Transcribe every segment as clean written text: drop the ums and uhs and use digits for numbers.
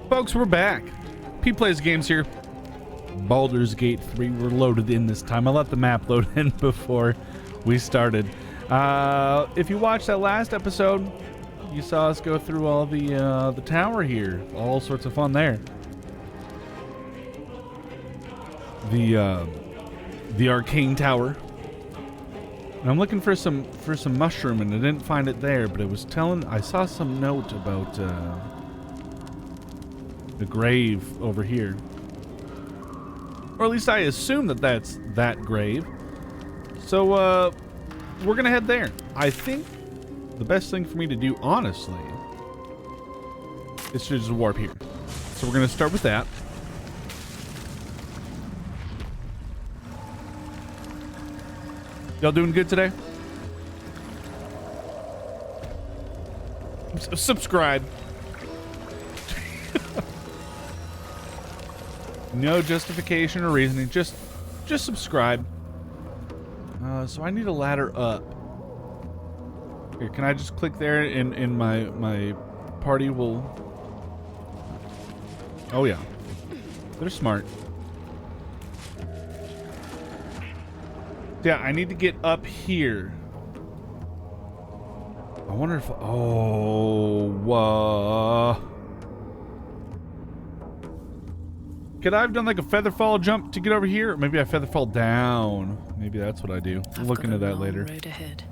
Folks, we're back. P Plays Games here. Baldur's Gate 3. We're loaded in this time. I let the map load in before we started. If you watched that last episode, you saw us go through all the tower here. All sorts of fun there. The arcane tower. And I'm looking for some mushroom, and I didn't find it there, but it was I saw some note about the grave over here. Or at least I assume that that's that grave. So we're gonna head there. I think the best thing for me to do, honestly, is to just warp here. So we're gonna start with that. Y'all doing good today? Subscribe. No justification or reasoning. Just subscribe. So I need a ladder up. Here, can I just click there and my party will... Oh yeah. They're smart. Yeah, I need to get up here. I wonder if... Oh, could I have done like a feather fall jump to get over here? Or maybe I feather fall down. Maybe that's what I do. We'll look into that later. Road ahead.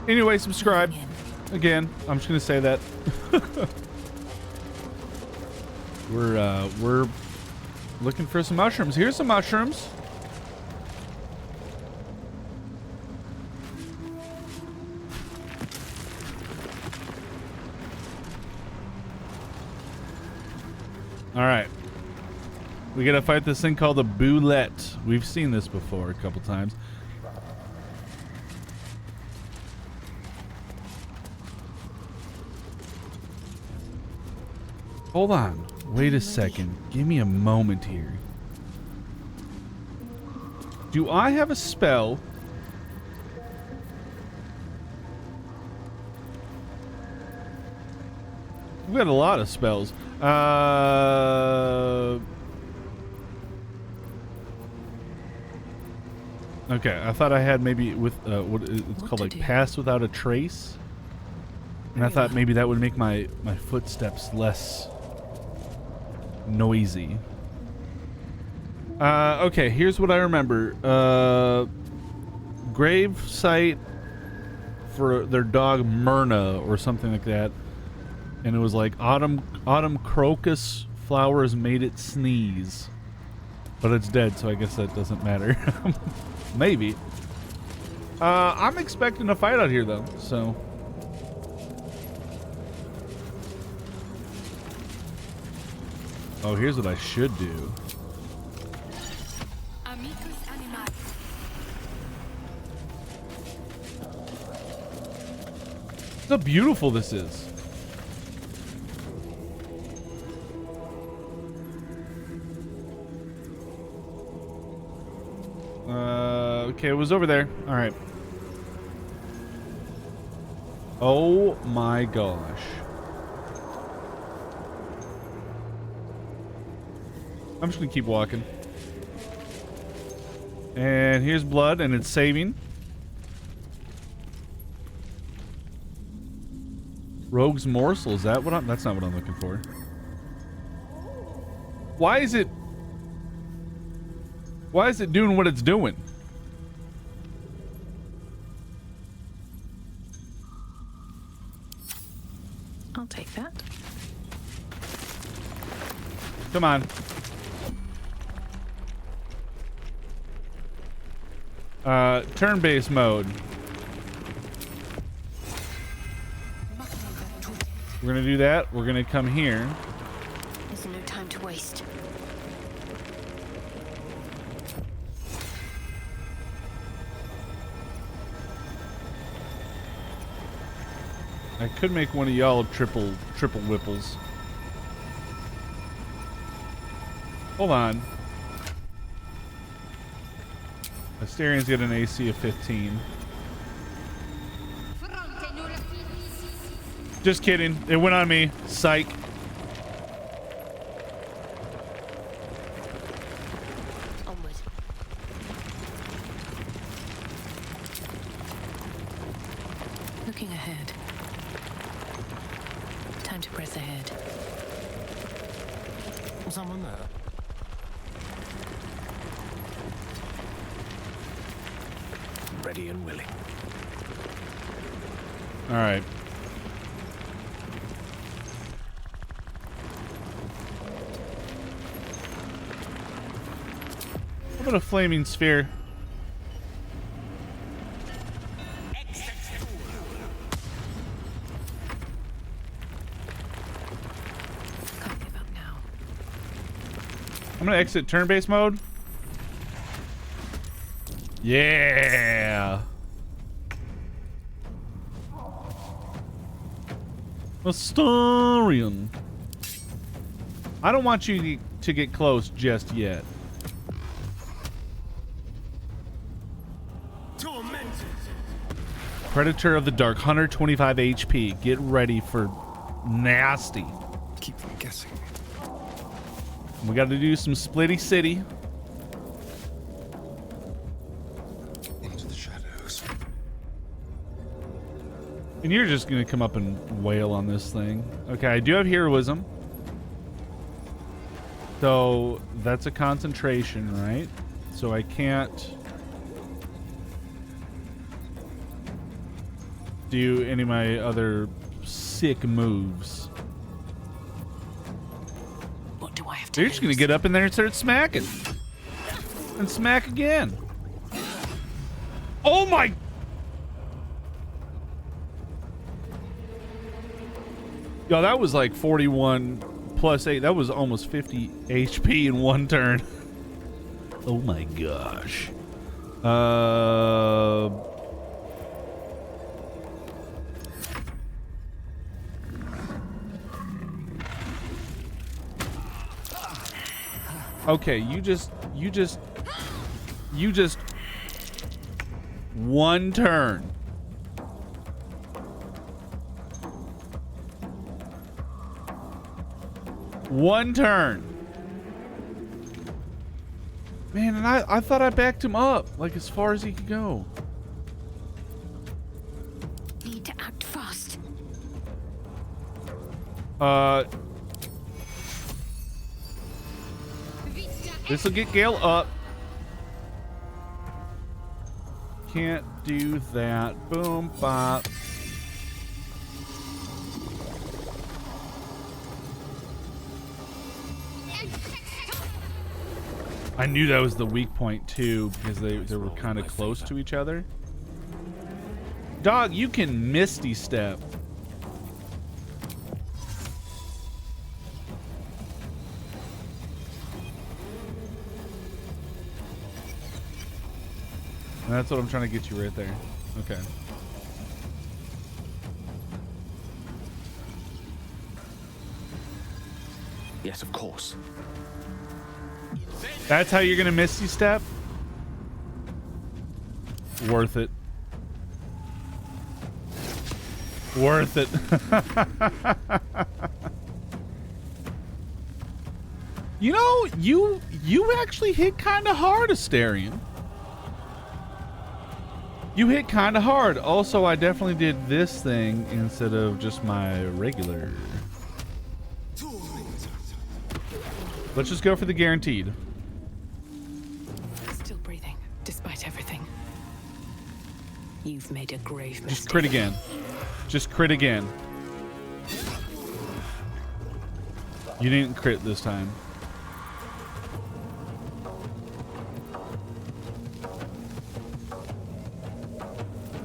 Anyway, subscribe. Again, I'm just gonna say that. We're looking for some mushrooms. Here's some mushrooms. All right. We gotta fight this thing called a boulette. We've seen this before a couple times. Hold on. Wait a second. Give me a moment here. Do I have a spell? We've got a lot of spells. Okay, I thought I had maybe with what it's called, like pass without a trace. And I thought maybe that would make my footsteps less noisy. Okay, here's what I remember. Grave site for their dog Myrna or something like that. And it was like autumn crocus flowers made it sneeze. But it's dead, so I guess that doesn't matter. Maybe. I'm expecting a fight out here though, so. Oh, here's what I should do. Look how beautiful this is. Okay, it was over there. All right. Oh my gosh. I'm just gonna keep walking. And here's blood, and it's saving. Rogue's morsel, is that what that's not what I'm looking for. Why is it doing what it's doing? I'll take that. Come on. Turn-based mode. We're gonna do that. We're gonna come here. There's no time to waste. I could make one of y'all triple whipples. Hold on. Asterian's got an AC of 15. Just kidding. It went on me. Psych. Onward. Looking ahead. Time to press ahead. Was someone there? Ready and willing. All right. What about a flaming sphere? Can't give up now. I'm gonna exit turn-based mode. Yeah. Astarion. I don't want you to get close just yet. Predator of the Dark, 125 HP. Get ready for nasty. Keep them guessing. We got to do some Splitty City. Into the shadows. And you're just going to come up and wail on this thing. Okay, I do have heroism. So that's a concentration, right? So I can't do any of my other sick moves. What do I have to They're just going to get up in there and start smacking. And smack again. Oh my... Yo, that was like 41 plus 8. That was almost 50 HP in one turn. Oh my gosh. Okay, you just one turn. One turn. Man, and I thought I backed him up, like as far as he could go. Need to act fast. This will get Gale up. Can't do that. Boom, bop. I knew that was the weak point too, because they were kind of close to each other. Dog, you can Misty Step. And that's what I'm trying to get you right there. Okay. Yes, of course. That's how you're gonna Misty Step? Worth it. Worth it. You know, you actually hit kind of hard, Astarion. You hit kind of hard. Also, I definitely did this thing instead of just my regular. Let's just go for the guaranteed. Still breathing, despite everything. You've made a grave mistake. Just crit again. Just crit again. You didn't crit this time.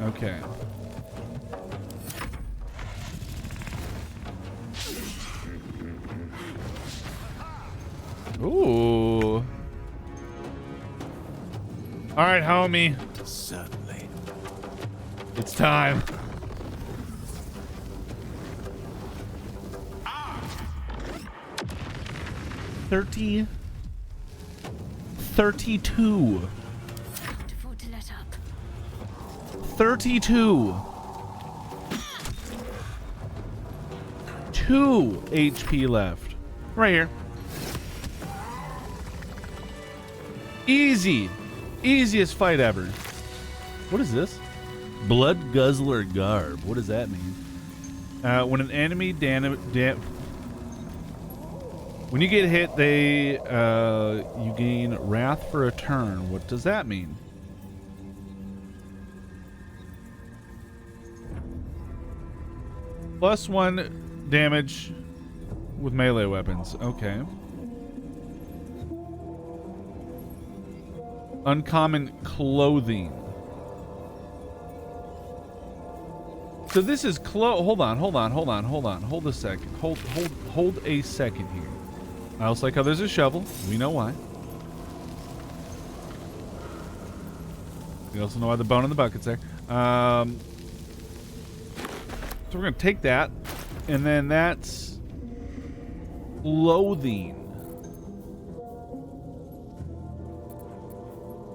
Okay. Ooh. All right, homie. Certainly. It's time. $32. Can't afford to let up. 32. 2 HP left. Right here. Easy. Easiest fight ever. What is this? Blood Guzzler Garb. What does that mean? When an enemy when you get hit, you gain wrath for a turn. What does that mean? +1 damage with melee weapons. Okay. Uncommon clothing. So this is hold on. Hold a second. Hold a second here. I also like how there's a shovel. We know why. We also know why the bone in the bucket's there. So we're gonna take that, and then that's clothing.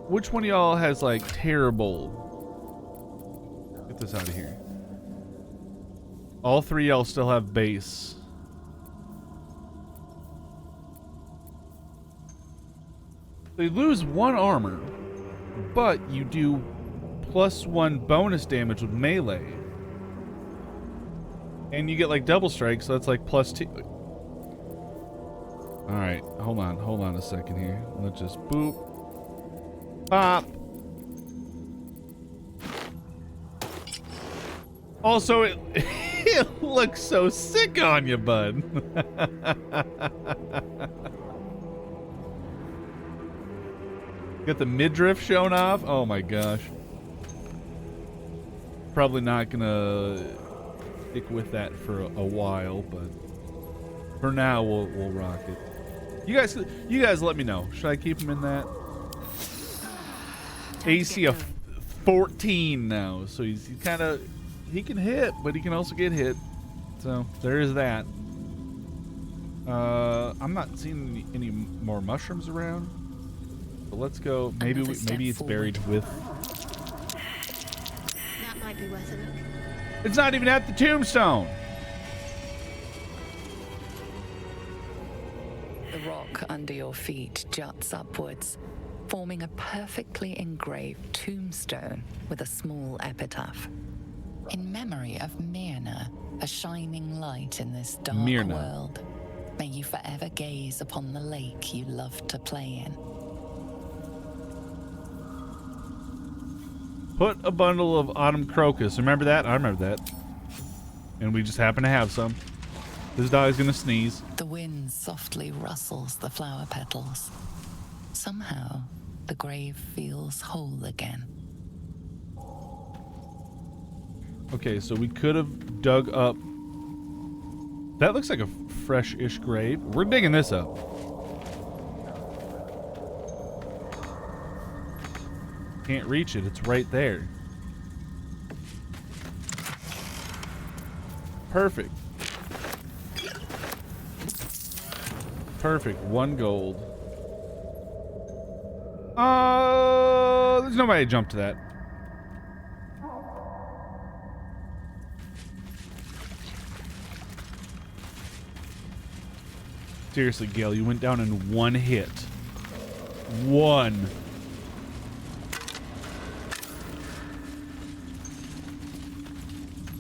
Which one of y'all has like terrible? Get this out of here. All 3 y'all still have base. They lose 1 armor, but you do +1 bonus damage with melee. And you get like double strike, so that's like +2. Alright, hold on a second here. Let's just boop. Pop. Also, it looks so sick on you, bud. Got the midriff showing off. Oh my gosh. Probably not gonna stick with that for a while, but for now we'll rock it. You guys let me know. Should I keep him in that? AC of 14 now, so he's kind of, he can hit, but he can also get hit. So there is that. I'm not seeing any more mushrooms around. But let's go. Maybe it's buried with. That might be worth a look. It's not even at the tombstone. The rock under your feet juts upwards, forming a perfectly engraved tombstone with a small epitaph. In memory of Myrna, a shining light in this dark world, may you forever gaze upon the lake you loved to play in. Put a bundle of autumn crocus. Remember that? I remember that. And we just happen to have some. This dog's gonna sneeze. The wind softly rustles the flower petals. Somehow, the grave feels whole again. Okay, so we could have dug up. That looks like a fresh-ish grave. We're digging this up. Can't reach it. It's right there. Perfect. Perfect. 1 gold. There's nobody to jump to that. Seriously, Gale, you went down in 1 hit. 1.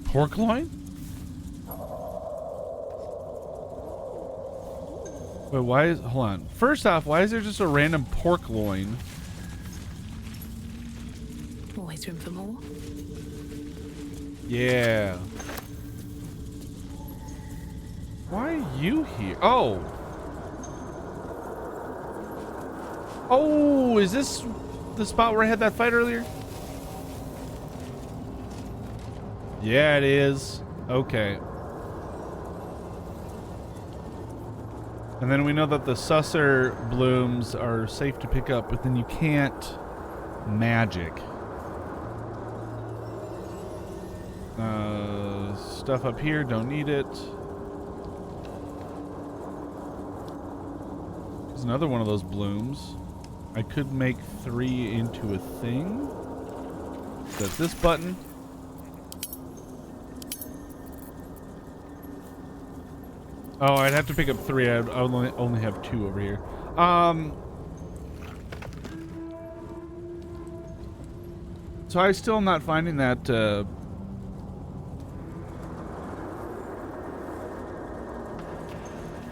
Pork loin? Wait, why is... Hold on. First off, why is there just a random pork loin? Always room for more. Yeah. Why are you here? Oh. Oh, is this the spot where I had that fight earlier? Yeah, it is. Okay. And then we know that the susser blooms are safe to pick up, but then you can't magic. Stuff up here, don't need it. There's another one of those blooms. I could make 3 into a thing. That's this button. Oh, I'd have to pick up 3. I only have 2 over here. So I still am not finding that.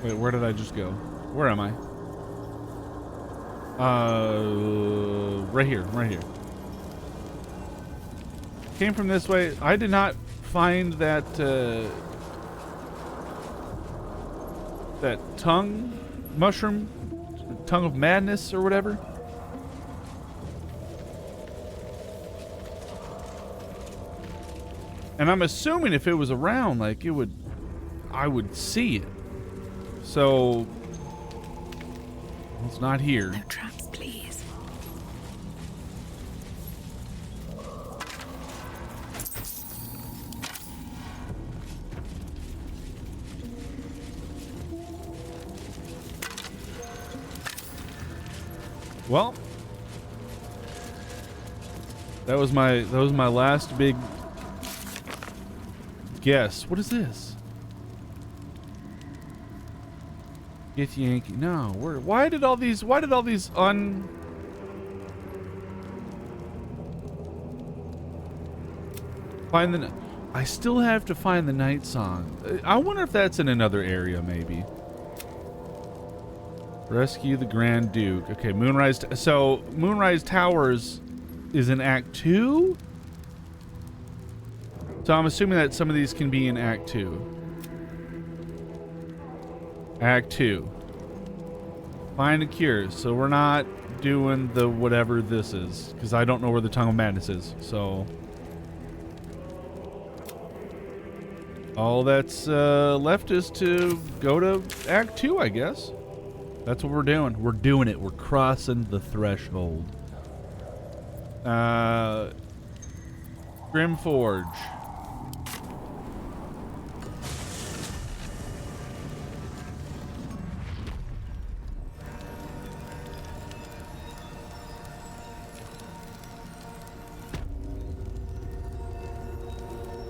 Wait, where did I just go? Where am I? Right here, right here. Came from this way. I did not find that, that tongue mushroom, tongue of madness or whatever. And I'm assuming if it was around, like, I would see it. So, it's not here. No traps, please. Well, that was my last big guess. What is this? Get Yankee. No, why did all these find the I still have to find the night song. I wonder if that's in another area maybe. Rescue the Grand Duke. Okay, so Moonrise Towers is in Act 2? So I'm assuming that some of these can be in Act 2. Act 2. Find a cure. So we're not doing the whatever this is, because I don't know where the Tongue of Madness is. So all that's left is to go to Act 2, I guess. That's what we're doing. We're doing it. We're crossing the threshold. Grim Forge.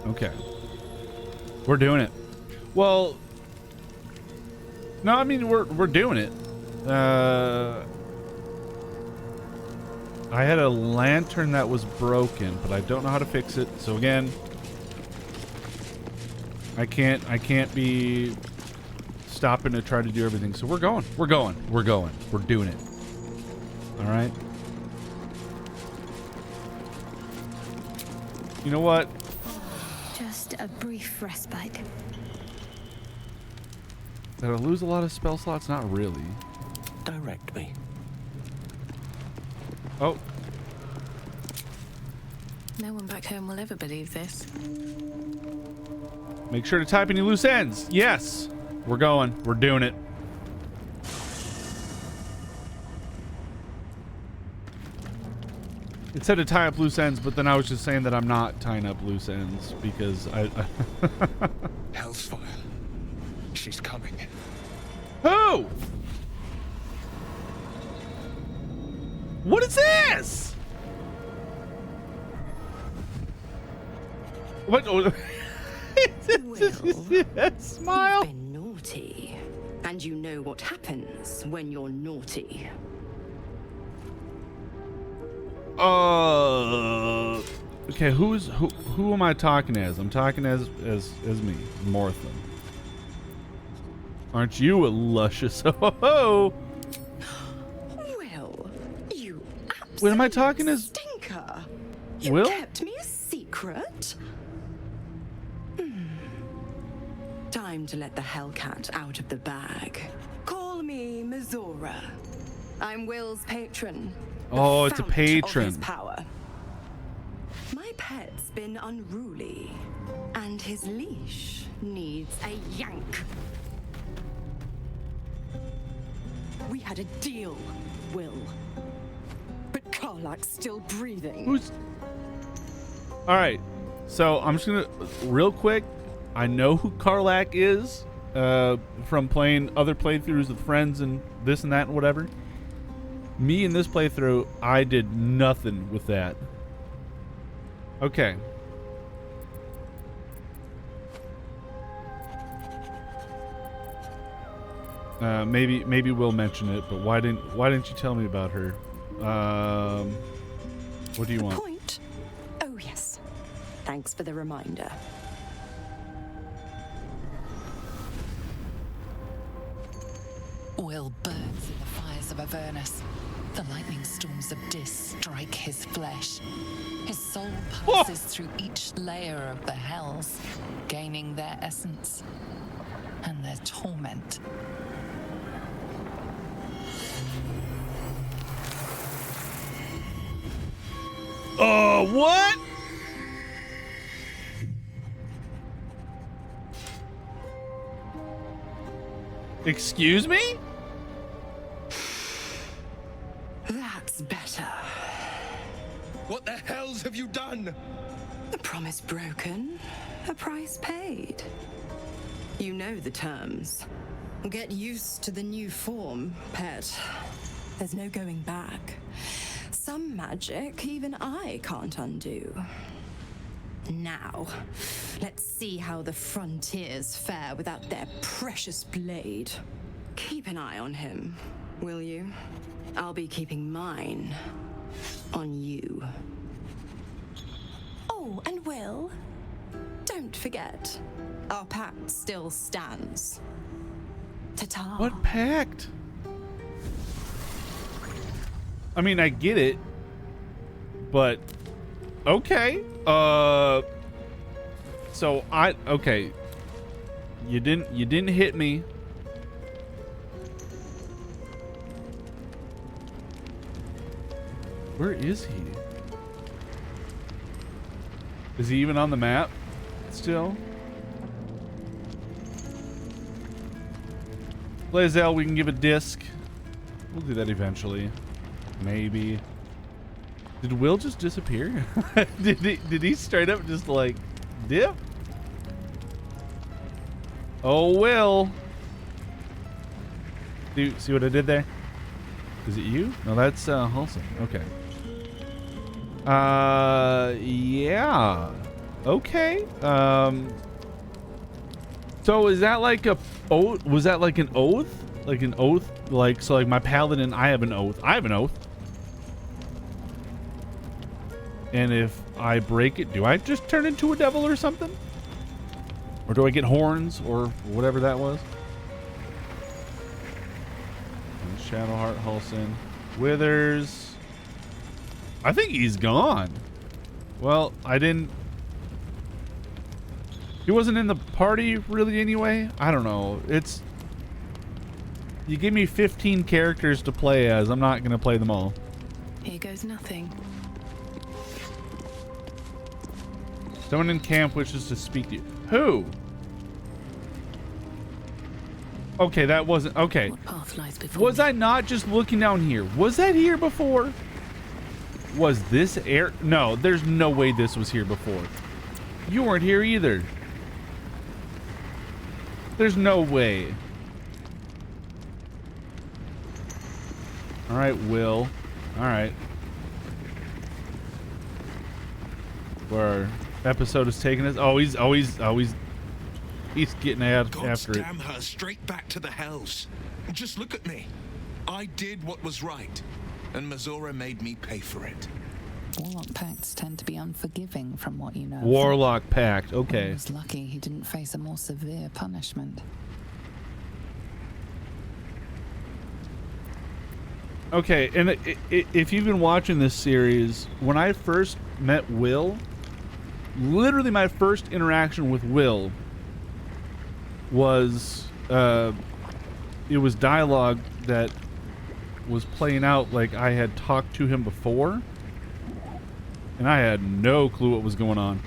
Okay. We're doing it. Well, no, I mean we're doing it. I had a lantern that was broken, but I don't know how to fix it. So again, I can't be stopping to try to do everything. So we're going. We're doing it. All right. You know what? Just a brief respite. Did I lose a lot of spell slots? Not really. Direct me. Oh. No one back home will ever believe this. Make sure to type any loose ends. Yes. We're going. We're doing it. It said to tie up loose ends, but then I was just saying that I'm not tying up loose ends because I Hellsfire. She's coming. Who? What is this? What? Smile. You've been naughty, and you know what happens when you're naughty. Okay, who am I talking as? I'm talking as me, Martha. Aren't you a luscious ho? Will, you absolute What am I talking as? stinker. You Will? kept me a secret. Time to let the Hellcat out of the bag. Call me Mizora. I'm Will's patron. the Oh, it's a fount of patron. his power. My pet's been unruly, and his leash needs a yank. We had a deal, Will. But Karlak's still breathing. Who's... All right, so I'm just gonna real quick. I know who Karlak is from playing other playthroughs with friends and this and that and whatever. Me in this playthrough, I did nothing with that. Okay. Maybe we'll mention it, but why didn't you tell me about her? What do you want? Point? Oh, yes. Thanks for the reminder. Will burns in the fires of Avernus. The lightning storms of Dis strike his flesh. His soul passes through each layer of the hells, gaining their essence and their torment. What? Excuse me? That's better. What the hells have you done? A promise broken, a price paid. You know the terms. Get used to the new form, pet. There's no going back. Some magic even I can't undo. Now, let's see how the frontiers fare without their precious blade. Keep an eye on him, will you? I'll be keeping mine on you. Oh, and Will, don't forget, our pact still stands. Ta-ta. What pact? I mean, I get it, but okay. So okay. You didn't hit me. Where is he? Is he even on the map still? Blazel, we can give a disc. We'll do that eventually. Maybe. Did Will just disappear? Did he straight up just like dip? Oh, Will. See what I did there? Is it you? No, that's Halsey. Okay. Yeah. Okay. So is that like a oath? Was that like an oath? Like an oath? Like, so like my paladin, I have an oath. I have an oath. And if I break it, do I just turn into a devil or something? Or do I get horns or whatever that was? And Shadowheart, Hulson, Withers. I think he's gone. Well, I didn't. He wasn't in the party really anyway. I don't know. It's. You give me 15 characters to play as. I'm not going to play them all. Here goes nothing. Someone in camp wishes to speak to you. Who? Okay, that wasn't... Okay. What path lies before Was me? I not just looking down here? Was that here before? Was this air... No, there's no way this was here before. You weren't here either. There's no way. All right, Will. All right. Where our episode is taking us. Oh, he's getting out God after it. damn her, straight back to the hells. Just look at me. I did what was right, and Mazora made me pay for it. Warlock pacts tend to be unforgiving from what you know. Warlock pact. He Okay. was lucky he didn't face a more severe punishment. Okay, and if you've been watching this series, when I first met Will, literally my first interaction with Will was it was dialogue that was playing out like I had talked to him before, and I had no clue what was going on.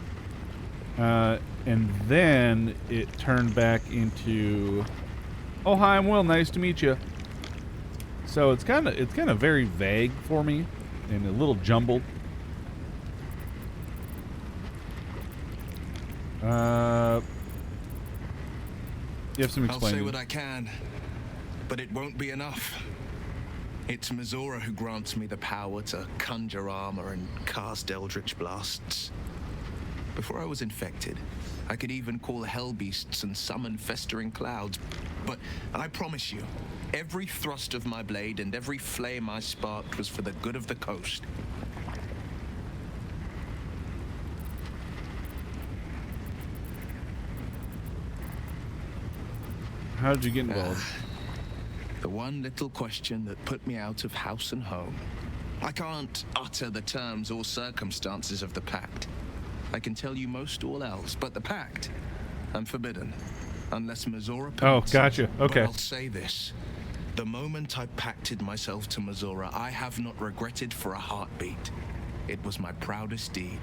And then it turned back into, "Oh, hi, I'm Will. Nice to meet you." So it's kind of very vague for me and a little jumbled. You have some I'll explaining. say what I can, but it won't be enough. It's Mazora who grants me the power to conjure armor and cast eldritch blasts. Before I was infected, I could even call hell beasts and summon festering clouds, but I promise you, every thrust of my blade and every flame I sparked was for the good of the coast. How did you get involved? The one little question that put me out of house and home. I can't utter the terms or circumstances of the pact. I can tell you most all else, but the pact, I'm forbidden. Unless Mizora Oh, permits. gotcha. Okay. But I'll say this. The moment I pacted myself to Mizora, I have not regretted for a heartbeat. It was my proudest deed.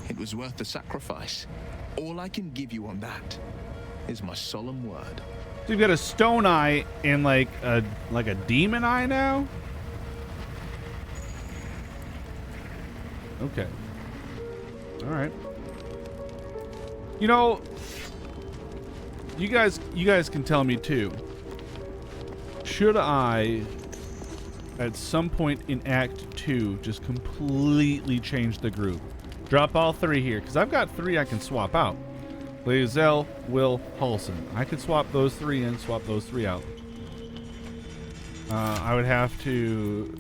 It was worth the sacrifice. All I can give you on that is my solemn word. So you've got a stone eye and like a demon eye now? Okay. All right. You know, you guys can tell me too. Should I at some point in Act 2 just completely change the group? Drop all three here, because I've got three I can swap out. Lae'zel, Will, Halsin. I could swap those three in, swap those three out. I would have to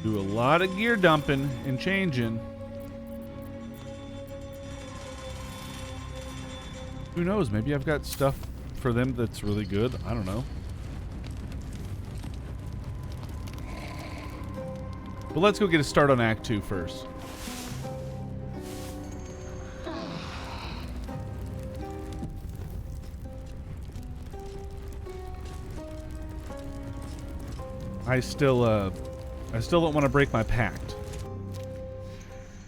do a lot of gear dumping and changing. Who knows? Maybe I've got stuff for them that's really good. I don't know. But let's go get a start on Act 2 first. I still don't want to break my pact.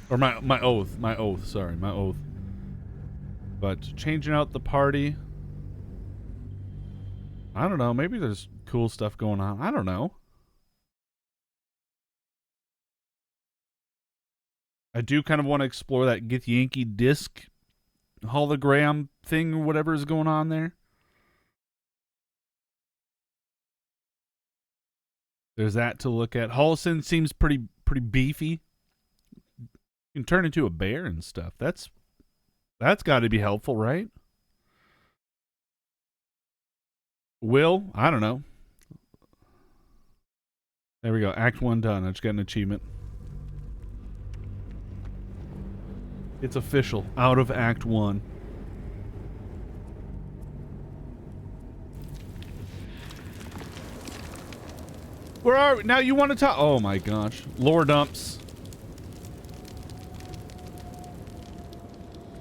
Or my oath. My oath, sorry, my oath. But changing out the party, I don't know, maybe there's cool stuff going on. I don't know. I do kind of want to explore that Get Yankee disc hologram thing or whatever is going on there. There's that to look at. Halsin seems pretty beefy. You can turn into a bear and stuff. That's got to be helpful, right? Will, I don't know. There we go. Act 1 done. I just got an achievement. It's official. Out of Act 1. Where are we? Now you want to talk? Oh my gosh. Lore dumps.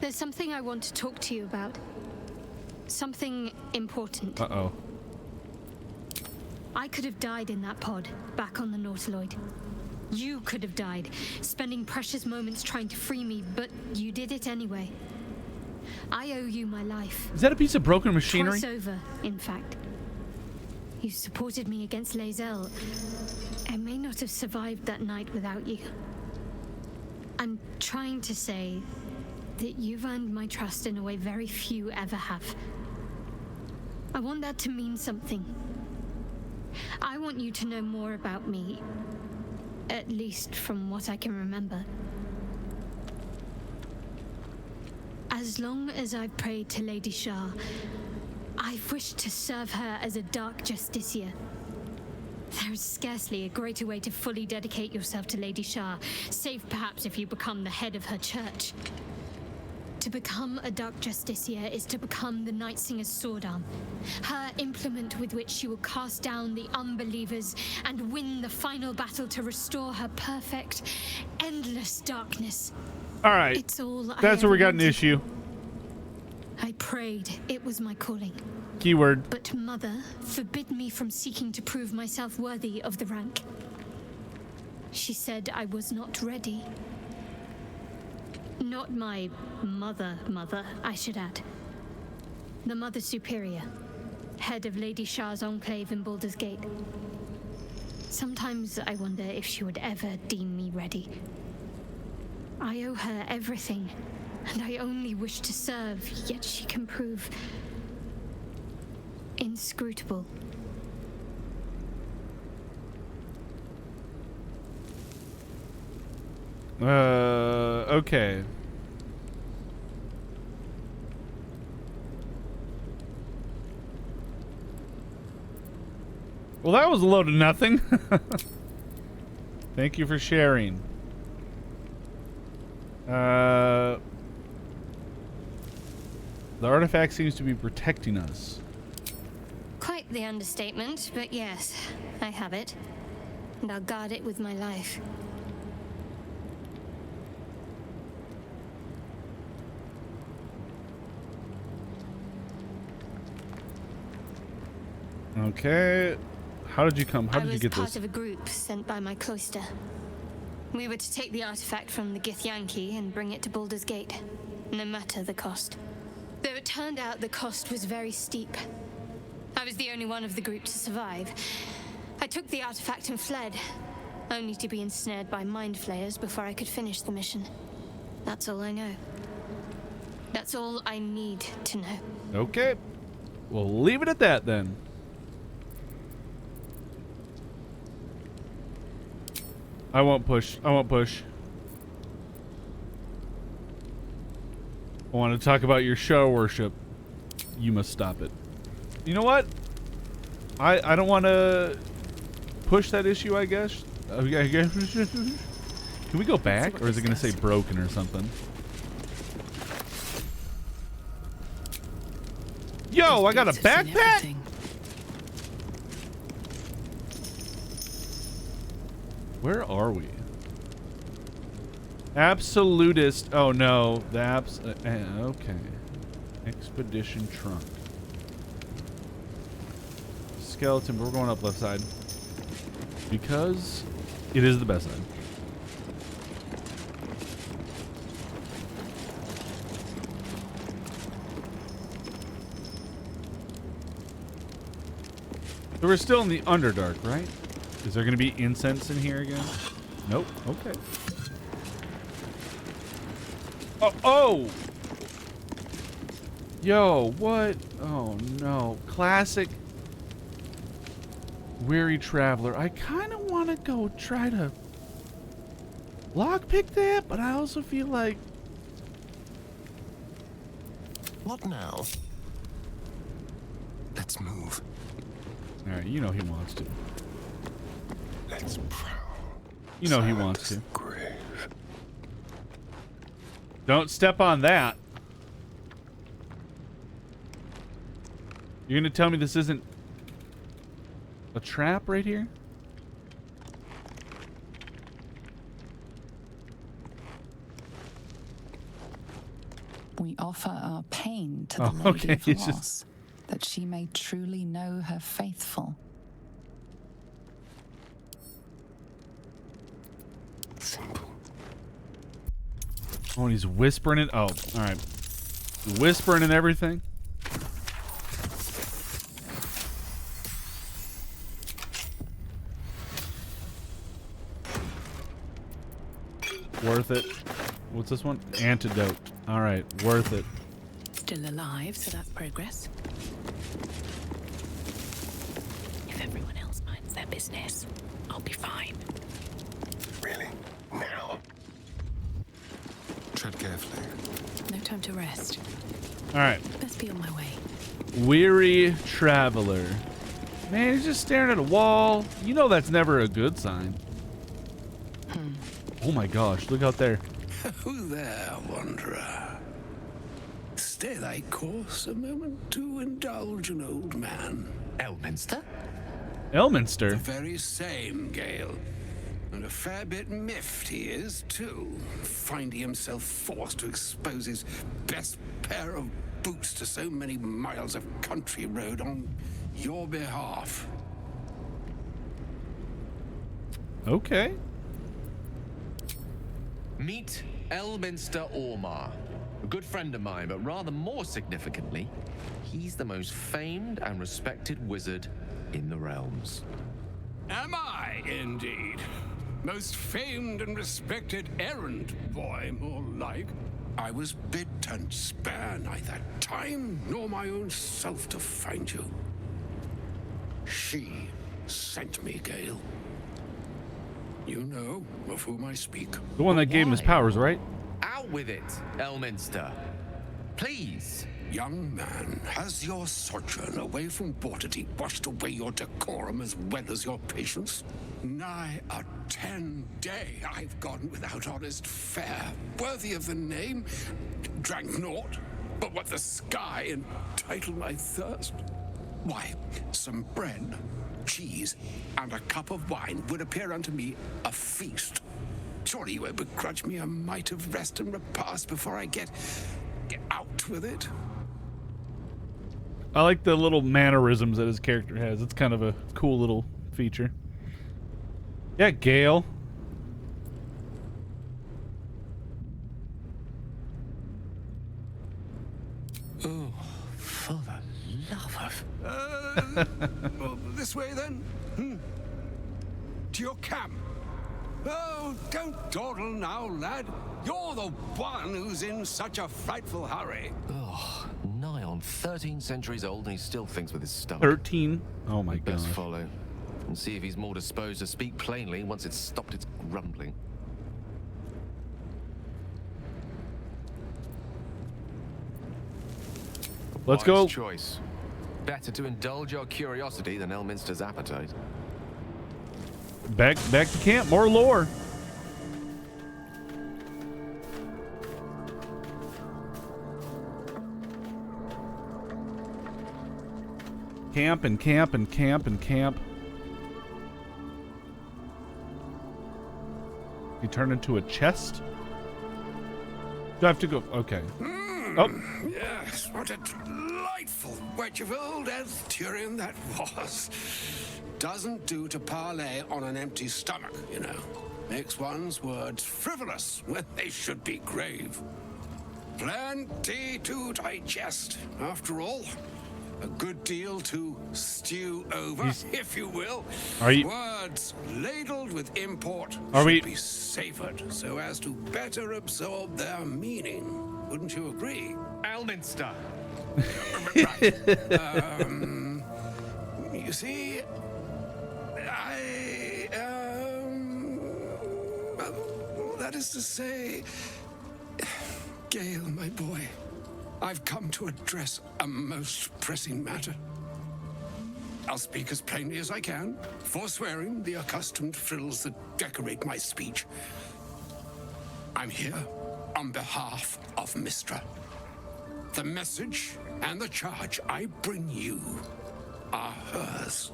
There's something I want to talk to you about. Something important. Uh-oh. I could have died in that pod, back on the Nautiloid. You could have died, spending precious moments trying to free me, but you did it anyway. I owe you my life. Is that a piece of broken machinery? Twice over, in fact. You supported me against Lae'zel. I may not have survived that night without you. I'm trying to say that you've earned my trust in a way very few ever have. I want that to mean something. I want you to know more about me, at least from what I can remember. As long as I've prayed to Lady Shah, I've wished to serve her as a Dark Justiciar. There is scarcely a greater way to fully dedicate yourself to Lady Shah, save perhaps if you become the head of her church. To become a Dark Justiciar is to become the Night Singer's sword arm, her implement with which she will cast down the unbelievers and win the final battle to restore her perfect, endless darkness. All right. It's all That's where we got an wanted. issue. I prayed it was my calling. Keyword. But Mother forbid me from seeking to prove myself worthy of the rank. She said I was not ready. Not my mother, I should add. The Mother Superior, head of Lady Shah's enclave in Baldur's Gate. Sometimes I wonder if she would ever deem me ready. I owe her everything, and I only wish to serve, yet she can prove inscrutable. Okay. Well, that was a load of nothing. Thank you for sharing. The artifact seems to be protecting us. Quite the understatement, but yes, I have it. And I'll guard it with my life. Okay. How did you come? How did you get I was part this? of a group sent by my cloister. We were to take the artifact from the Githyanki and bring it to Baldur's Gate, no matter the cost. Though it turned out the cost was very steep. I was the only one of the group to survive. I took the artifact and fled, only to be ensnared by mind flayers before I could finish the mission. That's all I know. That's all I need to know. Okay. We'll leave it at that then. I won't push. I won't push. I want to talk about your show worship. You must stop it. You know what? I don't want to push that issue, I guess. Can we go back? Or is it going to say broken or something? Yo, I got a backpack? Where are we? Absolutist. Oh no, the okay. Expedition trunk. Skeleton, but we're going up left side. Because it is the best side. So we're still in the Underdark, right? Is there going to be incense in here again? Nope. Okay. Oh, oh! Yo, what? Oh, no. Classic Weary Traveler. I kind of want to go try to lockpick that, but I also feel like... What now? Let's move. Alright, you know he wants to. Let's prowl. You know he wants to. Grave. Don't step on that. You're gonna tell me this isn't a trap right here? We offer our pain to the Lady okay, of it's Loss, just... that she may truly know her faithful. Simple. Oh, and he's whispering it. Oh, all right. Whispering and everything. Worth it. What's this one? Antidote. All right, worth it. Still alive, so that's progress. If everyone else minds their business, I'll be fine. Really? Now? Tread carefully. No time to rest. All right. Best be on my way. Weary Traveler. Man, he's just staring at a wall. You know that's never a good sign. Oh my gosh, look out there. Who there, wanderer? Stay thy course a moment to indulge an old man. Elminster? Elminster. The very same, Gale. And a fair bit miffed he is, too, finding himself forced to expose his best pair of boots to so many miles of country road on your behalf. Okay. Meet Elminster Ormar, a good friend of mine, but rather more significantly, he's the most famed and respected wizard in the realms. Am I, indeed? Most famed and respected errand boy, more like. I was bid and spare neither time nor my own self to find you. She sent me, Gale. You know of whom I speak. The one that gave him his powers, right? Out with it, Elminster. Please. Young man, has your sojourn away from Waterdeep washed away your decorum as well as your patience? Nigh a 10-day I've gone without honest fare, worthy of the name. Drank naught, but what the sky entitled my thirst. Why, some bread, cheese, and a cup of wine would appear unto me a feast. Surely you won't begrudge me a mite of rest and repast before I get out with it. I like the little mannerisms that his character has. It's kind of a cool little feature. Yeah, Gale. Oh, for the love of... Well, this way then? To your camp. Oh, don't dawdle now, lad. You're the one who's in such a frightful hurry. Oh, nigh on 13 centuries old and he still thinks with his stomach. 13? Oh my god. Best follow and see if he's more disposed to speak plainly once it's stopped its grumbling. Let's Wise go. choice. Better to indulge your curiosity than Elminster's appetite. Back to camp. More lore. Camp and camp and camp and camp. You turn into a chest? Do I have to go? Okay. Oh. Yes, what a delightful wedge of old Arthurian that was. Doesn't do to parley on an empty stomach, you know. Makes one's words frivolous when they should be grave. Plenty to digest, after all. A good deal to stew over, if you will. Words ladled with import should be savored so as to better absorb their meaning. Wouldn't you agree? Elminster. Right. You see, that is to say, Gale, my boy, I've come to address a most pressing matter. I'll speak as plainly as I can, forswearing the accustomed frills that decorate my speech. I'm here on behalf of Mystra. The message and the charge I bring you are hers.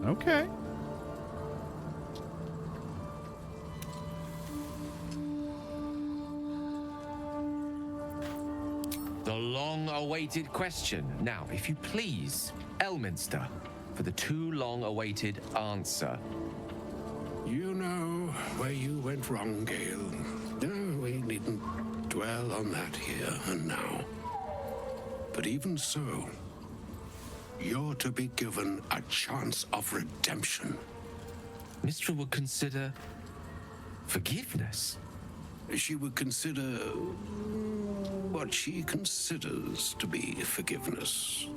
Okay. The long-awaited question. Now, if you please, Elminster, for the too long-awaited answer. You know where you went wrong, Gale. No, we needn't dwell on that here and now. But even so, you're to be given a chance of redemption. Mystra would consider forgiveness. She would consider what she considers to be forgiveness.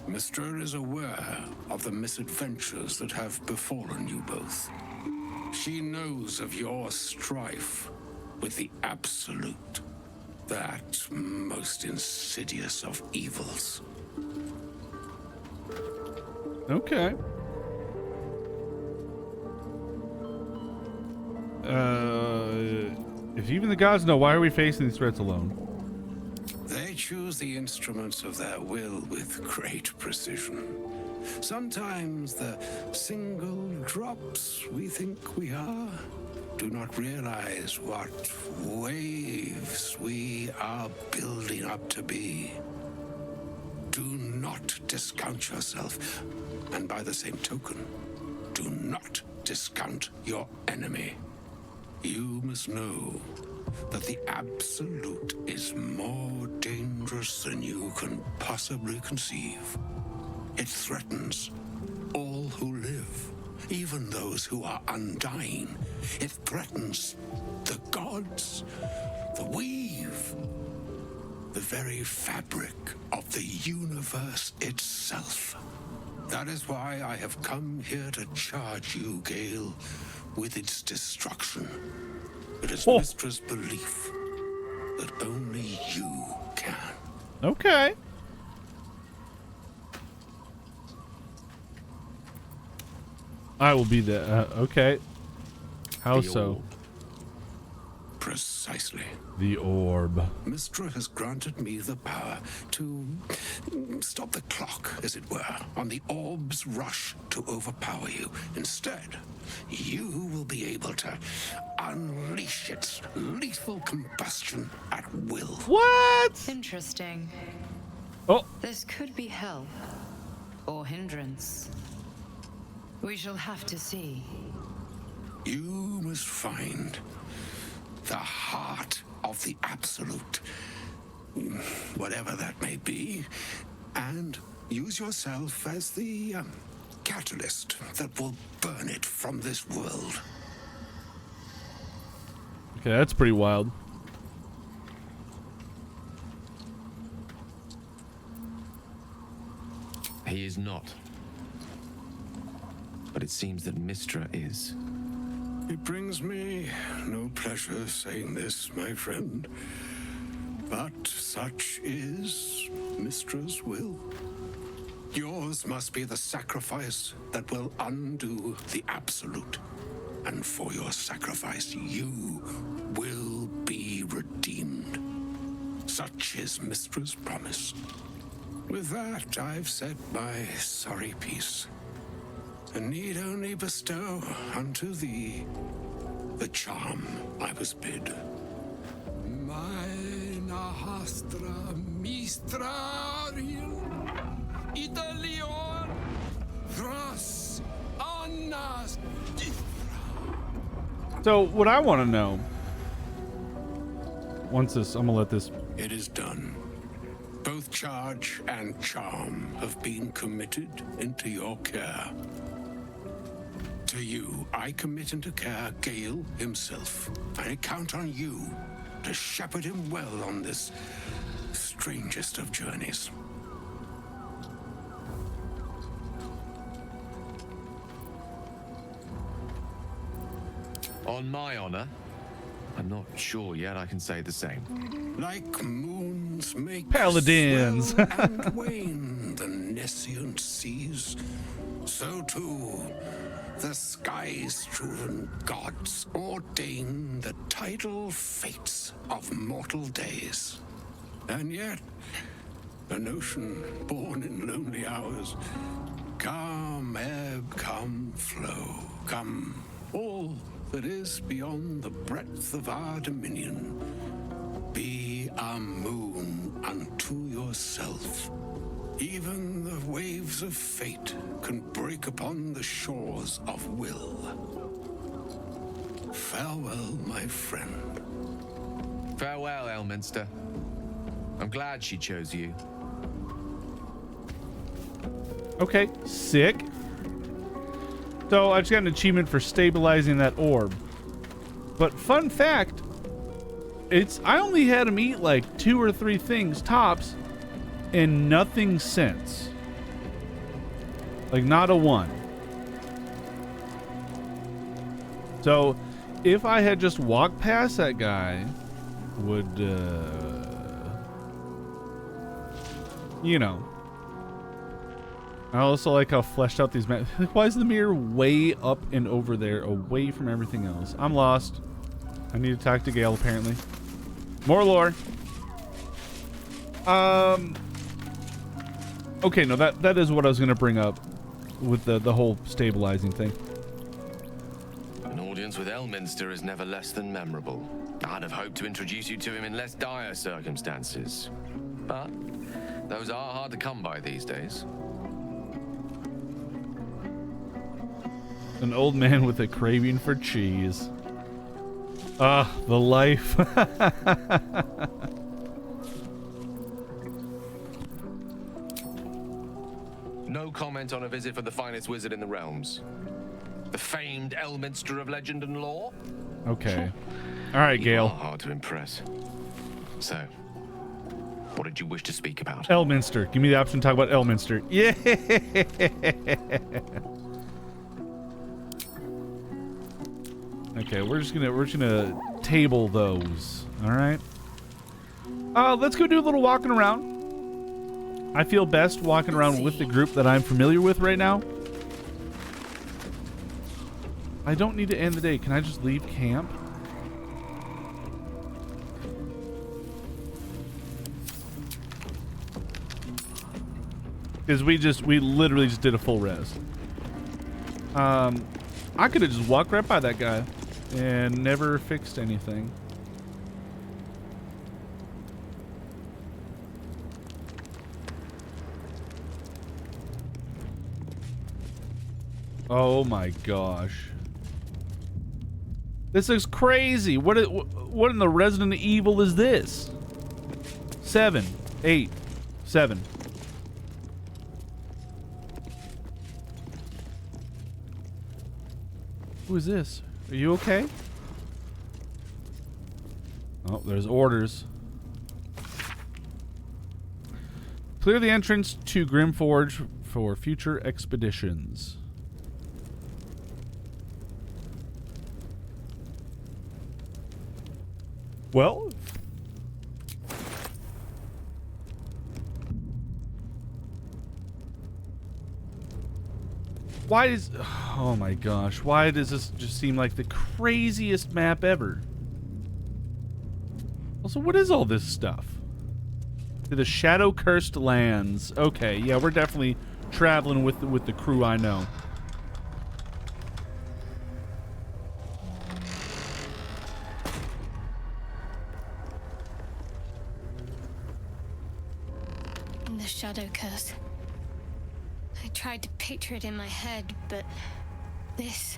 Mystra is aware of the misadventures that have befallen you both. She knows of your strife with the Absolute, that most insidious of evils. Okay. If even the gods know, why are we facing these threats alone? They choose the instruments of their will with great precision. Sometimes the single drops we think we are do not realize what waves we are building up to be. Do not discount yourself, and by the same token, do not discount your enemy. You must know that the Absolute is more dangerous than you can possibly conceive. It threatens all who live, even those who are undying. It threatens the gods, the weave, the very fabric of the universe itself. That is why I have come here to charge you, Gale, with its destruction. It is Mystra's belief that only you Okay. I will be the okay. How The so? orb. Precisely. The orb. Mistra has granted me the power to stop the clock, as it were, on the orb's rush to overpower you. Instead, you will be able to unleash its lethal combustion at will. What? Interesting. Oh. This could be help or hindrance. We shall have to see. You must find the heart of the absolute, whatever that may be, and use yourself as the catalyst that will burn it from this world. Okay, that's pretty wild. He is not. But it seems that Mistra is. It brings me no pleasure saying this, my friend, but such is Mistra's will. Yours must be the sacrifice that will undo the absolute. And for your sacrifice, you will be redeemed. Such is Mistra's promise. With that, I've said my sorry piece, and need only bestow unto thee the charm I was bid. Mina hastra mistrarium Italion thras annas. So what I want to know, once this, I'm gonna let this. It is done. Both charge and charm have been committed into your care. To you, I commit into care Gale himself. I count on you to shepherd him well on this strangest of journeys. On my honor, I'm not sure yet I can say the same. Like moons make Paladins. swell and wane the nescient seas, so too the sky-strewn gods ordain the tidal fates of mortal days. And yet, an ocean born in lonely hours, come ebb, come flow, come all that is beyond the breadth of our dominion. Be a moon unto yourself. Even the waves of fate can break upon the shores of will. Farewell, my friend. Farewell, Elminster. I'm glad she chose you. Okay, sick. So I just got an achievement for stabilizing that orb. But fun fact, I only had him eat like 2 or 3 things tops, and nothing since. Like not a one. So if I had just walked past that guy, would you know. I also like how fleshed out these maps. Why is the mirror way up and over there, away from everything else? I'm lost. I need to talk to Gale, apparently. More lore. Okay, no, that is what I was going to bring up with the whole stabilizing thing. An audience with Elminster is never less than memorable. I'd have hoped to introduce you to him in less dire circumstances. But those are hard to come by these days. An old man with a craving for cheese. Ah, the life. No comment on a visit from the finest wizard in the realms. The famed Elminster of legend and lore? Okay. All right, You Gale. are hard to impress. So, what did you wish to speak about? Elminster. Give me the option to talk about Elminster. Yeah. Okay, we're just gonna table those. All right. Let's go do a little walking around. I feel best walking around with the group that I'm familiar with right now. I don't need to end the day. Can I just leave camp? Because we literally just did a full res. I could have just walked right by that guy and never fixed anything. Oh my gosh. This looks crazy. What in the Resident Evil is this? 7, 8, 7. Who is this? Are you okay? Oh, there's orders. Clear the entrance to Grimforge for future expeditions. Well, why is... Oh my gosh. Why does this just seem like the craziest map ever? Also, what is all this stuff? To the shadow-cursed lands. Okay, yeah, we're definitely traveling with the crew I know. The shadow curse. I tried to picture it in my head, but this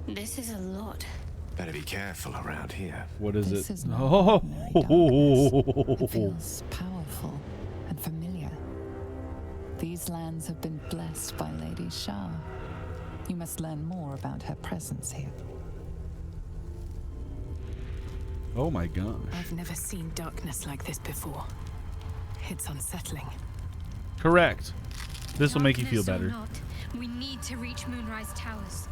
is a lot. Better be careful around here. What is This it? is not Oh, ordinary darkness. It feels powerful and familiar. These lands have been blessed by Lady Shah. You must learn more about her presence here. oh my gosh. I've never seen darkness like this before. It's unsettling. Correct. This will make you feel Darkness or better. not, we need to reach Moonrise Towers.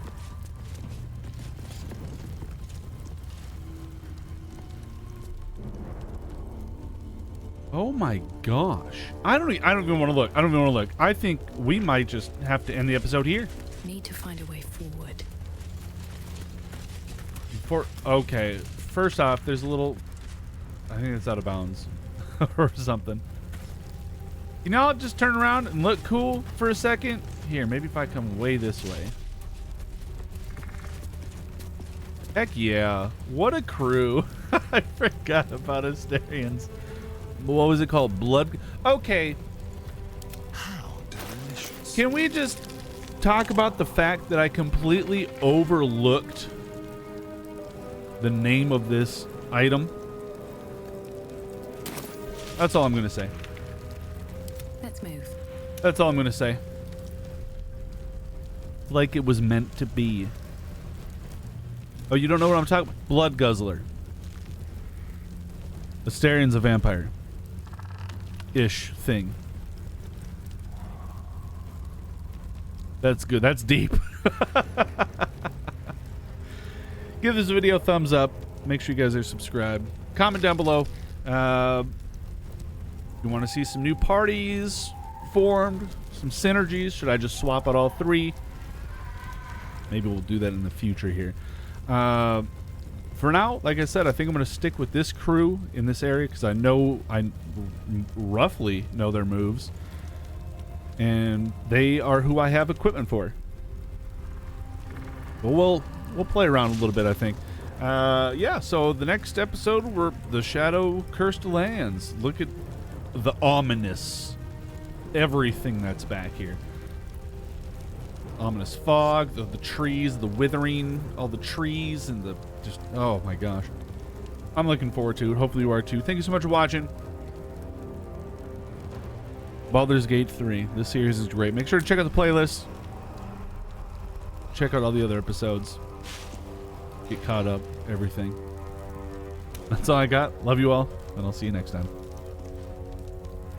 Oh my gosh. I don't even want to look. I don't even want to look. I think we might just have to end the episode here. Need to find a way forward. Okay. First off, there's a little... I think it's out of bounds. or something. You know, I'll just turn around and look cool for a second. Here, maybe if I come way this way. Heck yeah. What a crew. I forgot about Asterians. What was it called? Blood? Okay. How delicious. Can we just talk about the fact that I completely overlooked the name of this item? That's all I'm going to say. Let's move. That's all I'm going to say. Like it was meant to be. Oh, you don't know what I'm talking about? Blood Guzzler. Asterian's a vampire. Ish thing. That's good. That's deep. Give this video a thumbs up. Make sure you guys are subscribed. Comment down below. You want to see some new parties formed? Some synergies? Should I just swap out all three? Maybe we'll do that in the future here. For now, like I said, I think I'm going to stick with this crew in this area because I roughly know their moves. And they are who I have equipment for. But we'll play around a little bit, I think. Yeah, so the next episode, we're the Shadow Cursed Lands. Look at the ominous everything that's back here. Ominous fog, the trees, the withering, all the trees, and the just, oh my gosh. I'm looking forward to it. Hopefully you are too. Thank you so much for watching. Baldur's Gate 3. This series is great. Make sure to check out the playlist. Check out all the other episodes. Get caught up, everything. That's all I got. Love you all, and I'll see you next time.